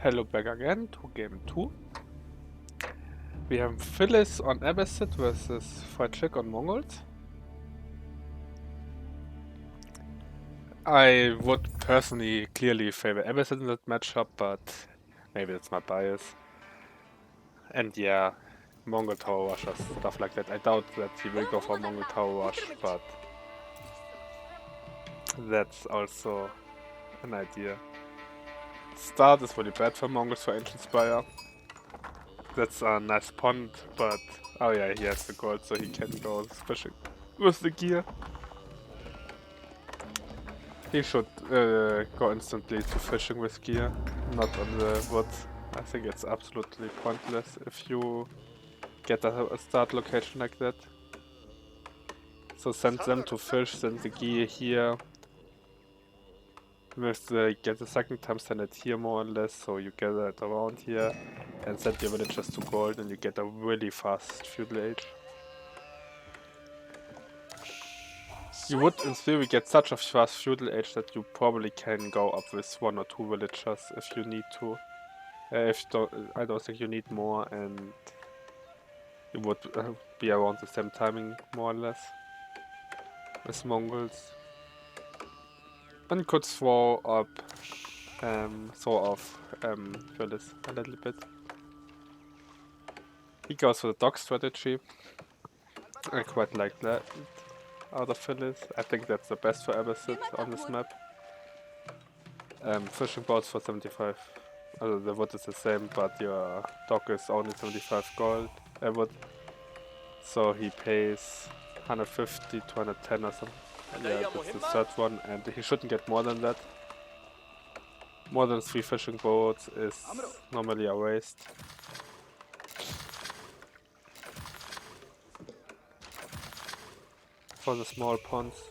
Hello back again to game 2. We have Fillis on Abbasid versus Friedchick on Mongols. I would personally clearly favor Abbasid in that matchup, but maybe it's my bias. And yeah, Mongol Tower Rush or stuff like that. I doubt that he will go for Mongol Tower Rush, but that's also an idea. Start is really bad for Mongols for Ancient Spire. That's a nice pond, but oh yeah, he has the gold, so he can go fishing with the gear. He should go instantly to fishing with gear, not on the wood. I think it's absolutely pointless if you get a start location like that. So send them to fish, send the gear here. With the get the second time, send it here more or less, so you gather it around here. And send your villagers to gold and you get a really fast feudal age. You would in theory get such a fast feudal age that you probably can go up with 1 or 2 villagers if you need to. I don't think you need more, and it would be around the same timing more or less as Mongols. One could throw off Fillis a little bit. He goes for the dog strategy. I quite like that out of Fillis. I think that's the best for Abbasid on this map. Fishing boats for 75. The wood is the same, but your dog is only 75 gold wood. So he pays 150 to 110 or something. Yeah, that's the third one, and he shouldn't get more than that. More than 3 fishing boats is normally a waste. For the small ponds.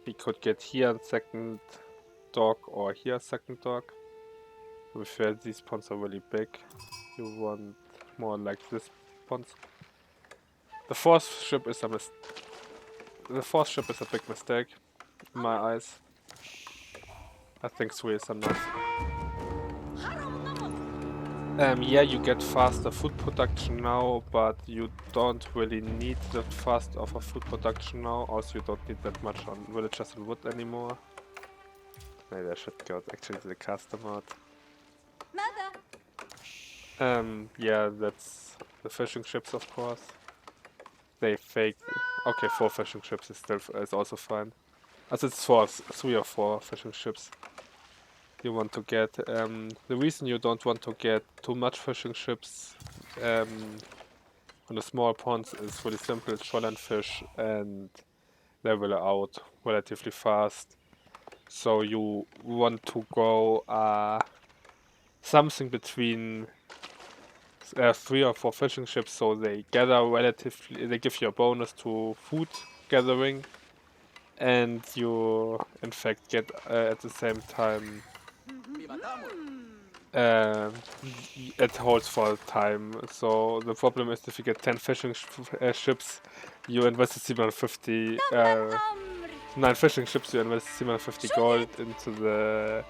We could get here a second dog or here a second dog. To be fair, these ponds are really big. You want more like this ponds. The fourth ship is a big mistake in my eyes. I think 3 is enough. Yeah, you get faster food production now, but you don't really need that fast of a food production now. Also, you don't need that much on villagers and wood anymore. Maybe I should go actually to the custom mode. Yeah, that's the fishing ships, of course. They fake. Okay, 4 fishing ships is also fine. As it's 3 or 4 fishing ships you want to get. The reason you don't want to get too much fishing ships on the small ponds is really simple. It's shoreline fish and they will out relatively fast. So you want to go something between 3 or 4 fishing ships, so they gather relatively. They give you a bonus to food gathering, and you in fact get at the same time. It holds for time. So the problem is if you get 10 fishing ships, you invest 750. 9 fishing ships, you invest 750 gold into the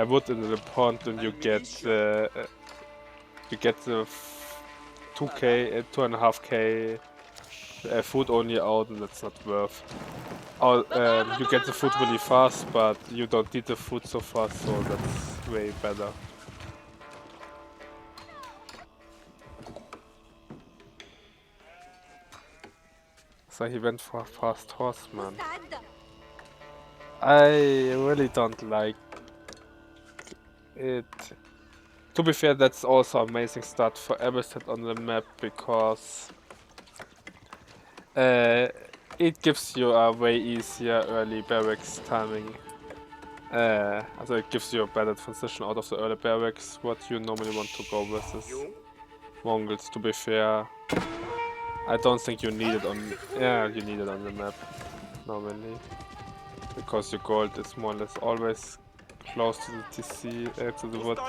wood into the pond, and you get the 2k, 2.5k food only out, and that's not worth. You get the food really fast, but you don't need the food so fast, so that's way better. So he went for a fast horseman. I really don't like it. To be fair, that's also an amazing start for Abbasid on the map, because it gives you a way easier early barracks timing. Also it gives you a better transition out of the early barracks, what you normally want to go versus Mongols. To be fair, I don't think you need it on. Yeah, you need it on the map normally, because your gold is more or less always close to the TC, to the wood.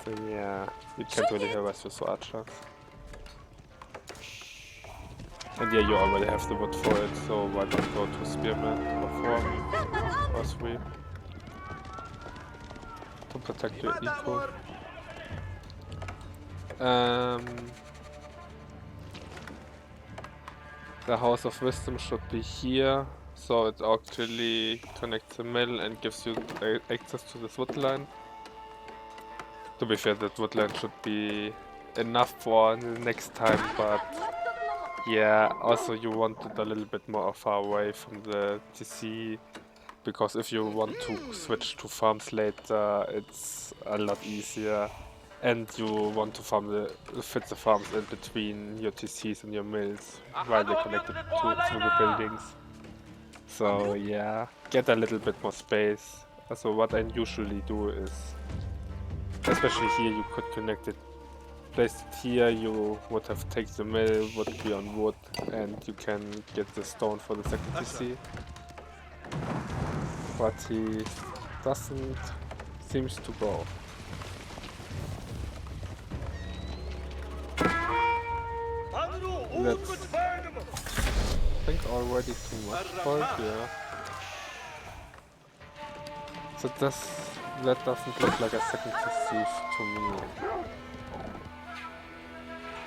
So yeah, you can't really harass with archers. And yeah, you already have the wood for it, so why not go to spearman or 4 or 3? to protect your eco. The House of Wisdom should be here, so it actually connects the mill and gives you access to this woodline. To be fair, that woodline should be enough for the next time, but yeah, also you want it a little bit more far away from the TC, because if you want to switch to farms later, it's a lot easier. And you want to fit the farms in between your TCs and your mills while they're connected through the buildings. So yeah, get a little bit more space. So what I usually do is, especially here, you could connect it. Place it here, you would have taken the mill, would be on wood, and you can get the stone for the second TC. But he doesn't seems to go. That's, I think, already too much gold, yeah. So that doesn't look like a second TC to me.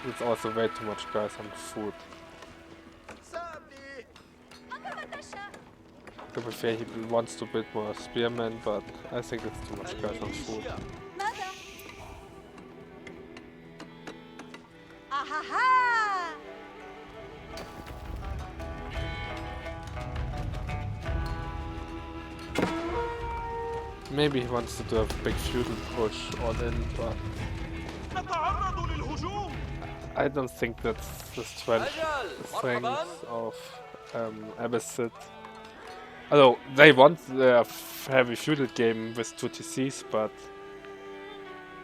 It's also way too much guys on food. To be fair, he wants to build more spearmen, but I think it's too much guys on food. Maybe he wants to do a big feudal push all in, but I don't think that's the strength of Abbasid. Although they want a heavy feudal game with 2 TCs, but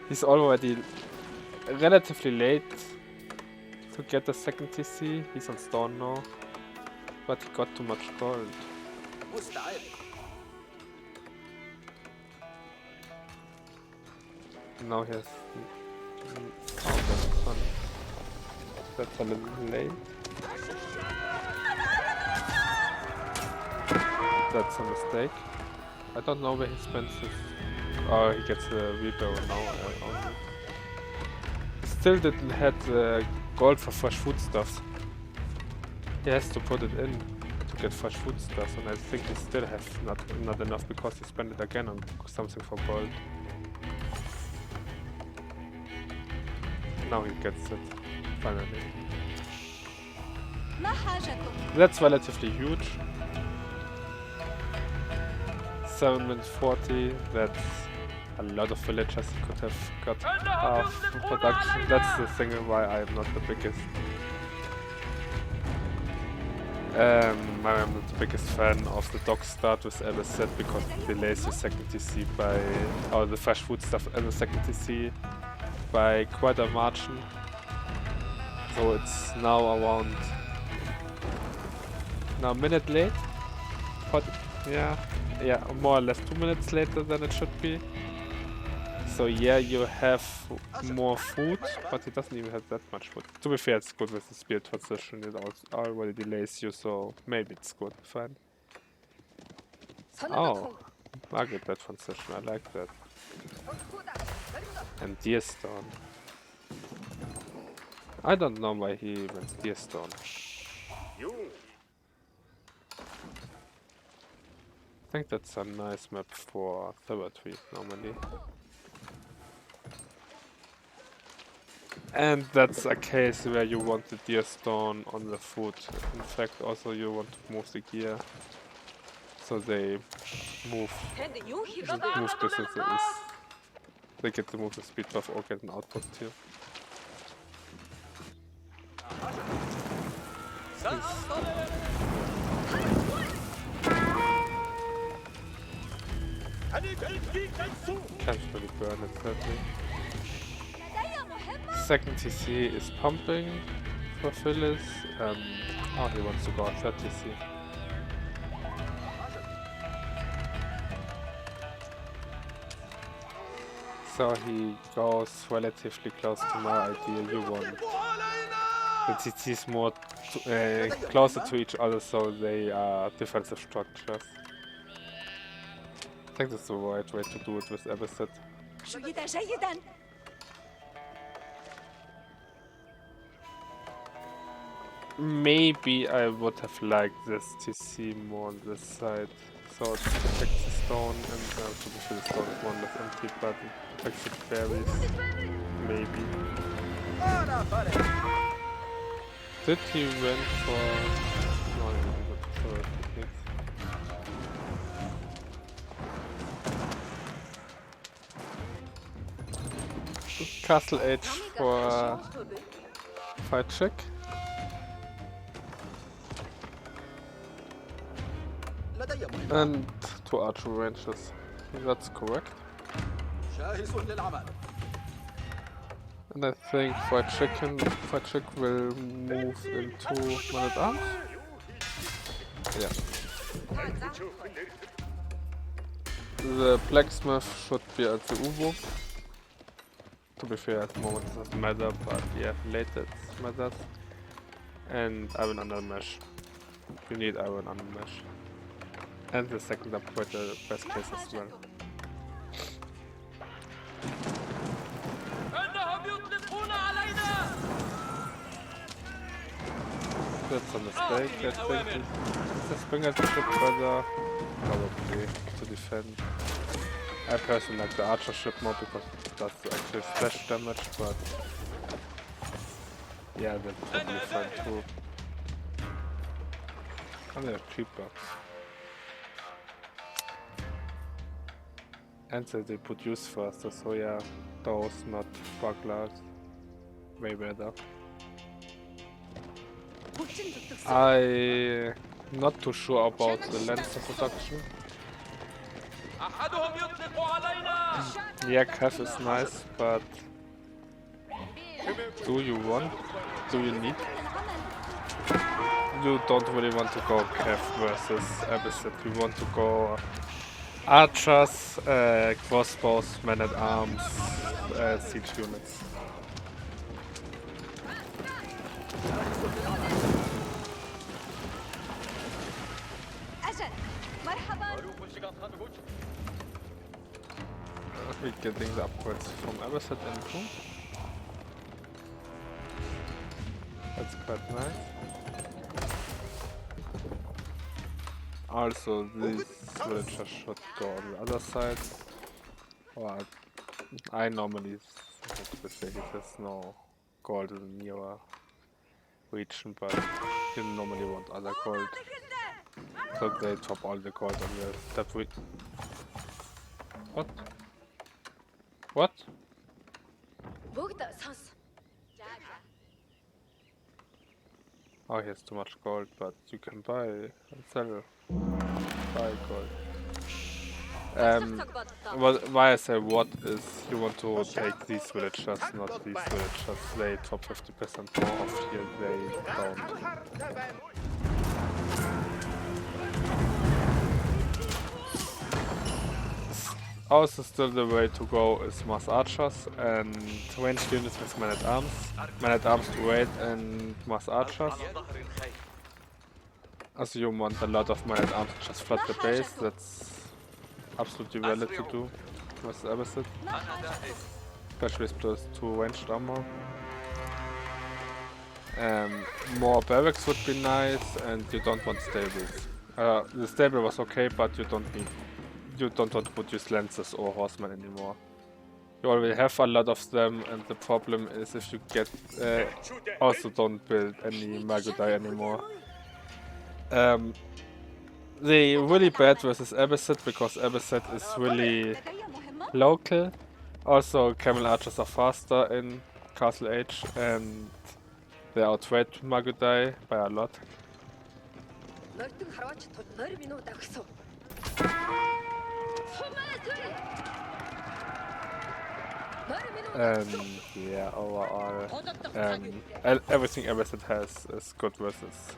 he's already relatively late to get the second TC. He's on stone now, but he got too much gold. Now he has... oh, that's fun. That's a little late. That's a mistake. I don't know where he spends his... oh, he gets the reaper now only. He still didn't have the gold for fresh foodstuffs. He has to put it in to get fresh foodstuffs, and I think he still has not enough because he spent it again on something for gold. Now he gets it, finally. That's relatively huge. 7 minutes 40, that's a lot of villagers he could have got half production. That's the thing why I'm not the biggest. I'm not the biggest fan of the dog start with Abbasid because it delays your second TC by, or the fresh food stuff and the second TC by quite a margin. So it's now around a minute late. But yeah, more or less 2 minutes later than it should be. So yeah, you have more food, but it doesn't even have that much food. To be fair, it's good with the spear transition, it already delays you, so maybe it's good, fine. Oh, I get that transition, I like that. And Deerstone. I don't know why he went Deerstone. I think that's a nice map for Third normally. And that's a case where you want the Deerstone on the foot. In fact, also you want to move the gear, so they move distances. They get to move the speed buff or get an output too. Can't really burn it, sadly. Second TC is pumping for Fillis. Oh, he wants to go on third TC. So he goes relatively close to my idea. You want the TCs more closer to each other, so they are defensive structures. I think that's the right way to do it with Abbasid. جيدا جيدا. Maybe I would have liked this TC more on this side. So it protects the stone and to be sure the stone is more or less empty, but it protects the berries. Maybe. Did he went for... No, he didn't go for techniques. Castle Age for Friedchick. And 2 archer ranges. That's correct. And I think Friedchick will move into Man at Arms. Yeah. The blacksmith should be at the Uvo. To be fair, at the moment it doesn't matter, but yeah, later it matters. And iron under mesh. We need iron under mesh. And the second upgrade, the best case as well. That's a mistake, I think. The Springer ship further, probably, to defend. I personally like the archer ship more because it does actually splash damage, but yeah, that's probably fine too. And they're cheaper. And they produce faster, so yeah, those not buglers. Way better. I'm not too sure about the Lancer production. Yeah, Cav is nice, but do you want? Do you need? You don't really want to go Cav versus Abbasid. You want to go archers, crossbows, men at arms, siege units. We're getting the upgrades from Abbasid and Boom. That's quite nice. Also, these villagers should go on the other side. Or I normally say there's no gold in your region, but you normally want other gold. So they top all the gold on the step. What? What? Oh, he has too much gold, but you can buy and sell. Buy gold. Why I say what is you want to take these villagers, not these villagers. They top 50% more off here, they don't. Also, still the way to go is mass archers and ranged units with men at arms. Men at arms to raid and mass archers. Also, you want a lot of men at arms to just flood the base. That's absolutely valid to do with Abbasid. Especially with +2 ranged armor. More barracks would be nice, and you don't want stables. The stable was okay, but you don't want to produce lancers or horsemen anymore. You already have a lot of them, and the problem is if you get also don't build any Magudai anymore. They really bad versus Abbasid because Abbasid is really local. Also, camel archers are faster in Castle Age, and they outweigh Magudai by a lot. And yeah, overall, everything Abbasid has is good versus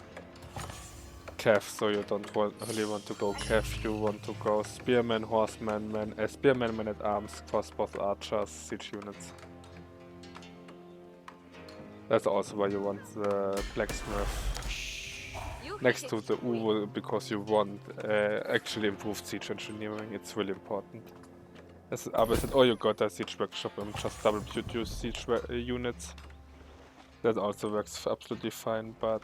Cav, so you don't really want to go Cav, you want to go spearmen, horsemen, spearmen, men at arms, crossbows, archers, siege units. That's also why you want the blacksmith next to the Uwe, because you want actually improved siege engineering. It's really important. As Abbasid, oh, you got a siege workshop and just double produce siege units. That also works absolutely fine, but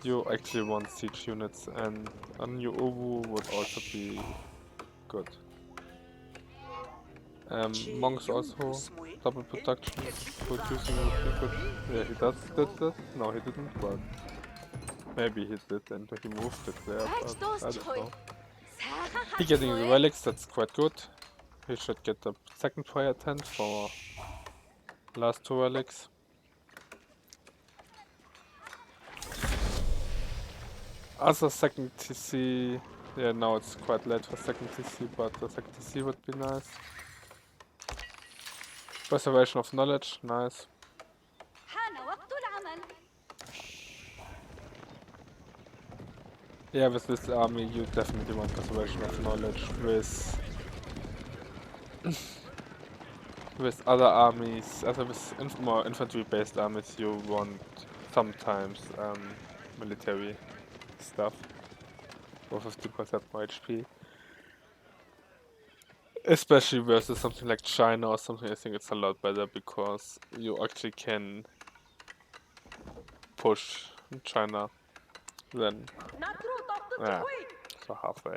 you actually want siege units, and a new Owu would also be good. Monks also double production, producing would be good. Yeah, he did that. No, he didn't, but maybe he did, and he moved it there, but I don't know. He getting the relics, that's quite good. He should get the second fire tent for last 2 relics. Other second TC, yeah, now it's quite late for second TC, but the second TC would be nice. Preservation of knowledge, nice. Yeah, with this army you definitely want preservation of knowledge. With other armies, with more infantry-based armies, you want sometimes military stuff for 50% more HP. Especially versus something like China or something, I think it's a lot better because you actually can push China then. Yeah, so halfway.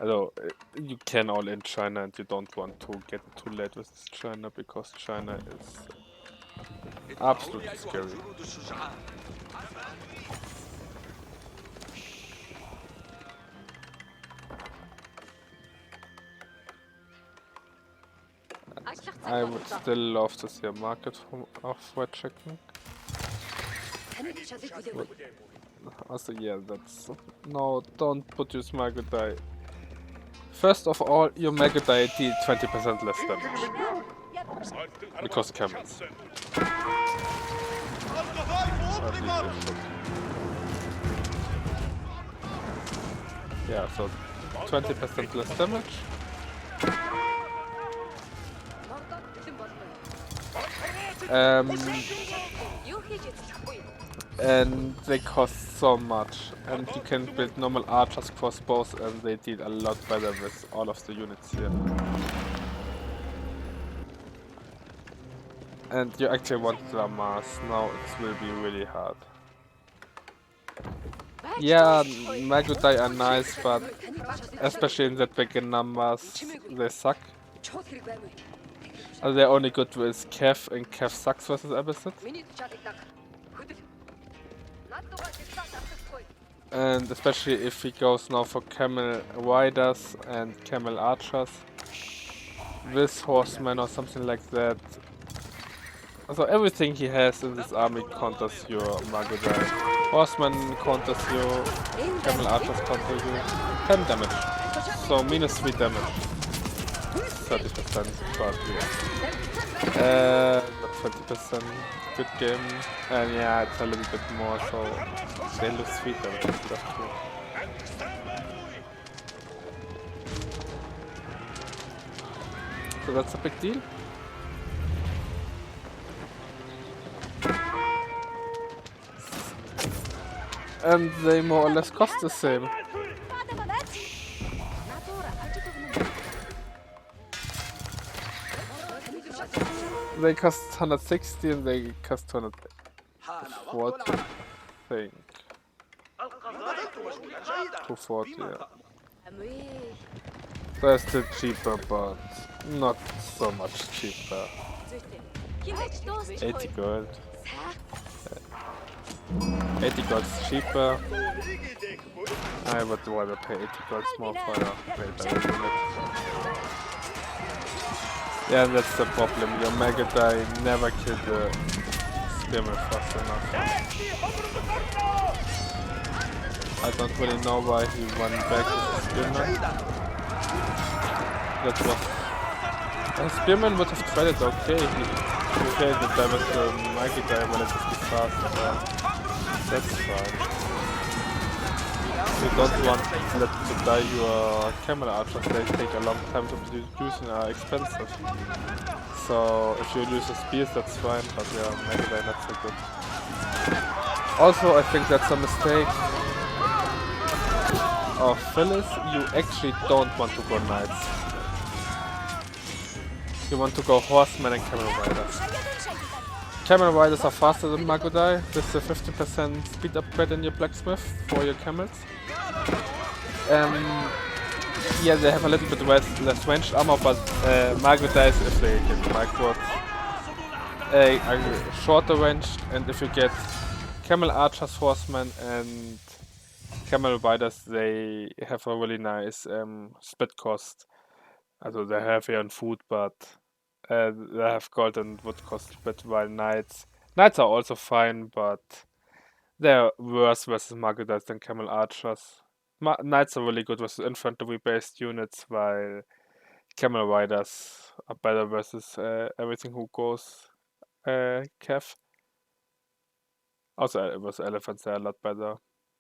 Although you can all in China and you don't want to get too late with China because China is absolutely scary. I would still love to see a market of Friedchick. Also, yeah, that's... No, don't produce Magadai. First of all, your Magadai did 20% less damage. Because camels. Yeah, so 20% less damage. And they cost so much, and you can build normal archers crossbows and they deal a lot better with all of the units here. And you actually want the mass, now it will be really hard. Yeah, Magadai are nice, but especially in that big numbers, they suck. They're only good with Kev, and Kev sucks versus Abbasid. And especially if he goes now for camel riders and camel archers with horsemen or something like that. So everything he has in this army counters your Magadai. Horsemen counters you, camel archers counter you. 10 damage. So minus 3 damage. 30%, but yeah. 20%. Good game, and yeah, it's a little bit more, so they lose 3 damage and stuff too. So that's a big deal. And they more or less cost the same. They cost 160 and they cost 240, I think. 240, yeah. They're still cheaper, but not so much cheaper. 80 gold. 80 gold's cheaper. I would rather pay 80 gold more for a better unit. Yeah, that's the problem. Your Magadai never killed the spearman fast enough. I don't really know why he went back to the spearman. That was... The spearman would have tried it okay. He killed the damage to Magadai relatively fast, but that's fine. You don't want to die your camel archers, they take a long time to produce and are expensive. So if you use the spears, that's fine, but yeah, Magadai not so good. Also, I think that's a mistake of Fillis. You actually don't want to go knights. You want to go horsemen and camel riders. Camel riders are faster than Magodai, with a 50% speed upgrade in your blacksmith for your camels. Yeah, they have a little bit less ranged armor, but Magodais, if they get backwards, are shorter ranged, and if you get camel archers, horsemen, and camel riders, they have a really nice split cost. Also they're heavier on food, but they have gold and wood cost split, while knights are also fine, but they're worse versus Magodais than camel archers. Knights are really good versus infantry-based units, while camel riders are better versus everything who goes Cav. Also, with elephants, they're a lot better.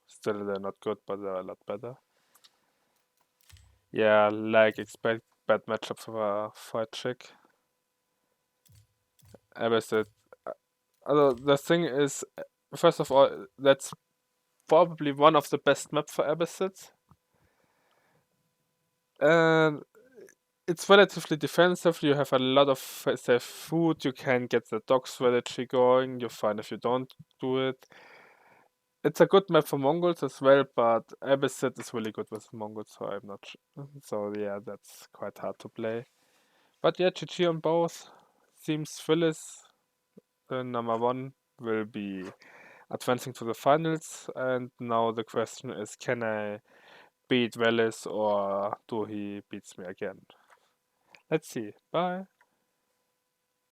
Still, they're not good, but they're a lot better. Yeah, like, expect bad matchup for Friedchick. Abbasid. The thing is, first of all, that's probably one of the best maps for Abbasid. And it's relatively defensive. You have a lot of safe food. You can get the dog strategy going. You're fine if you don't do it. It's a good map for Mongols as well, but Abbasid is really good with Mongols, so I'm not sure. So yeah, that's quite hard to play. But yeah, GG on both. Seems Fillis, number 1, will be advancing to the finals, and now the question is, can I beat Velis or do he beats me again? Let's see. Bye.